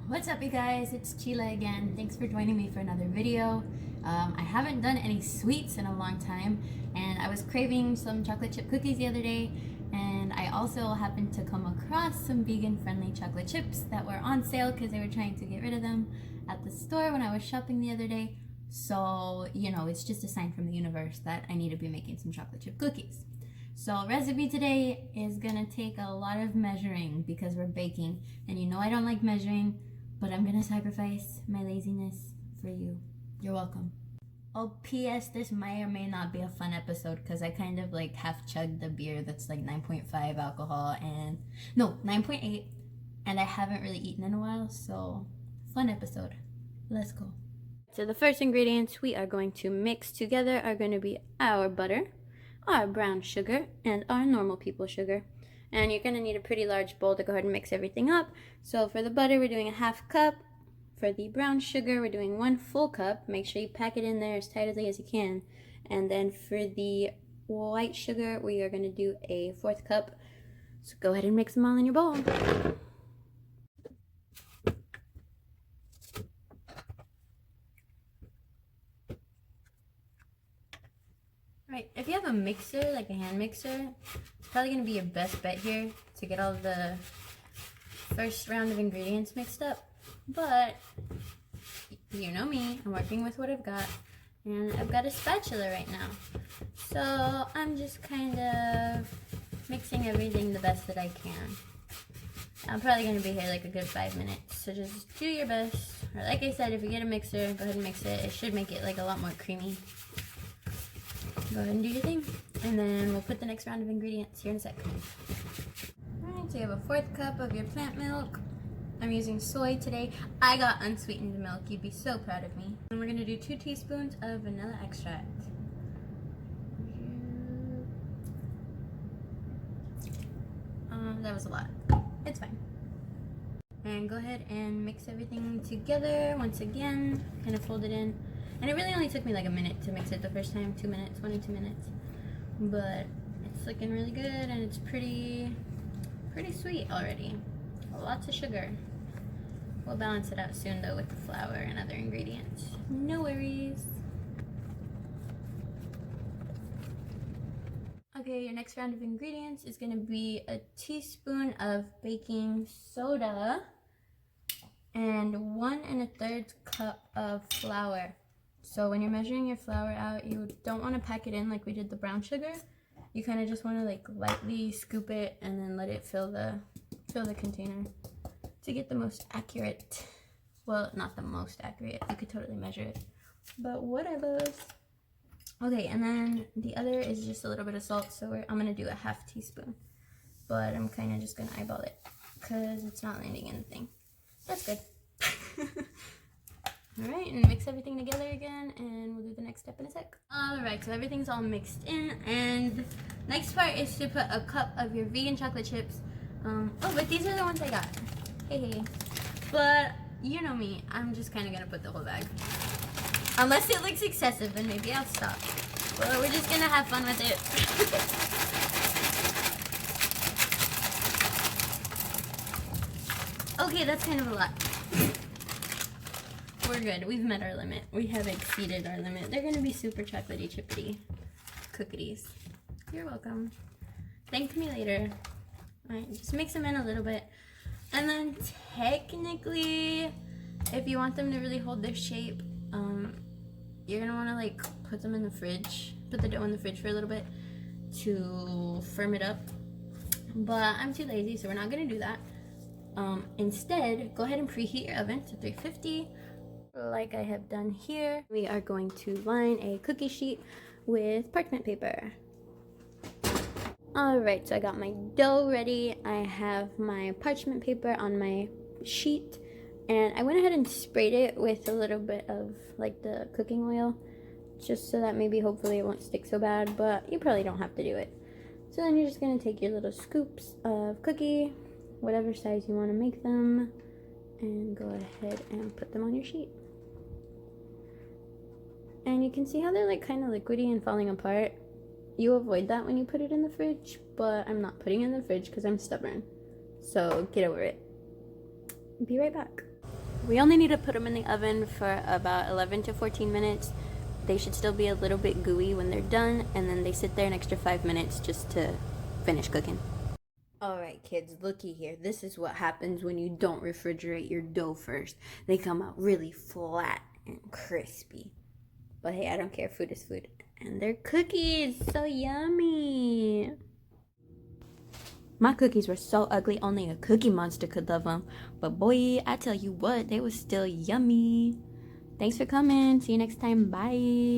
What's up, you guys? It's Chile again. Thanks for joining me for another video. I haven't done any sweets in a long time, and I was craving some chocolate chip cookies the other day, and I also happened to come across some vegan-friendly chocolate chips that were on sale because they were trying to get rid of them at the store when I was shopping the other day. So, you know, it's just a sign from the universe that I need to be making some chocolate chip cookies. So recipe today is gonna take a lot of measuring because we're baking, and you know I don't like measuring, but I'm gonna sacrifice my laziness for you. You're welcome. Oh, P.S. This may or may not be a fun episode because I kind of like half chugged the beer that's like 9.5 alcohol and no, 9.8, and I haven't really eaten in a while, so fun episode. Let's go. So the first ingredients we are going to mix together are going to be our butter, our brown sugar, and our normal people sugar. And you're going to need a pretty large bowl to go ahead and mix everything up. So for the butter, we're doing a half cup. For the brown sugar, we're doing 1 full cup. Make sure you pack it in there as tightly as you can. And then for the white sugar, we are going to do a 4th cup. So go ahead and mix them all in your bowl. Right, if you have a mixer, like a hand mixer, it's probably going to be your best bet here to get all the first round of ingredients mixed up. But, you know me, I'm working with what I've got, and I've got a spatula right now. So, I'm just kind of mixing everything the best that I can. I'm probably going to be here like a good 5 minutes, so just do your best. Or like I said, if you get a mixer, go ahead and mix it. It should make it like a lot more creamy. Go ahead and do your thing, and then we'll put the next round of ingredients here in a sec. Alright, so you have a 4th cup of your plant milk. I'm using soy today. I got unsweetened milk. You'd be so proud of me. And we're going to do 2 teaspoons of vanilla extract. That was a lot. It's fine. And go ahead and mix everything together once again. Kind of fold it in. And it really only took me like a minute to mix it the first time. 2 minutes, 1 or 2 minutes. But it's looking really good, and it's pretty sweet already. Lots of sugar. We'll balance it out soon though with the flour and other ingredients. No worries. Okay, your next round of ingredients is going to be a teaspoon of baking soda and 1 1/3 cup of flour. So when you're measuring your flour out, you don't want to pack it in like we did the brown sugar. You kind of just want to like lightly scoop it and then let it fill the container to get the most accurate. Well, not the most accurate. You could totally measure it, but whatever. Okay, and then the other is just a little bit of salt. So I'm gonna do a 1/2 teaspoon, but I'm kind of just gonna eyeball it because it's not landing in the thing. That's good. Alright, and mix everything together again, and we'll do the next step in a sec. Alright, so everything's all mixed in, and next part is to put a cup of your vegan chocolate chips. Oh, but these are the ones I got. Hey. But, you know me, I'm just kind of going to put the whole bag. Unless it looks excessive, then maybe I'll stop. But we're just going to have fun with it. Okay, that's kind of a lot. We're good. We've met our limit. We have exceeded our limit. They're going to be super chocolatey chippity cookies. You're welcome. Thank me later. Alright, just mix them in a little bit. And then technically, if you want them to really hold their shape, you're going to want to like put them in the fridge. Put the dough in the fridge for a little bit to firm it up. But I'm too lazy, so we're not going to do that. Instead, go ahead and preheat your oven to 350. Like I have done here. We are going to line a cookie sheet with parchment paper. Alright, so I got my dough ready. I have my parchment paper on my sheet, and I went ahead and sprayed it with a little bit of like the cooking oil, just so that maybe hopefully it won't stick so bad, but you probably don't have to do it. So then you're just going to take your little scoops of cookie, whatever size you want to make them, and go ahead and put them on your sheet. And you can see how they're like kind of liquidy and falling apart. You avoid that when you put it in the fridge, but I'm not putting it in the fridge because I'm stubborn. So get over it. Be right back. We only need to put them in the oven for about 11 to 14 minutes. They should still be a little bit gooey when they're done, and then they sit there an extra 5 minutes just to finish cooking. Alright kids, looky here. This is what happens when you don't refrigerate your dough first. They come out really flat and crispy. But hey, I don't care. Food is food. And they're cookies! So yummy! My cookies were so ugly, only a cookie monster could love them. But boy, I tell you what, they was still yummy. Thanks for coming. See you next time. Bye.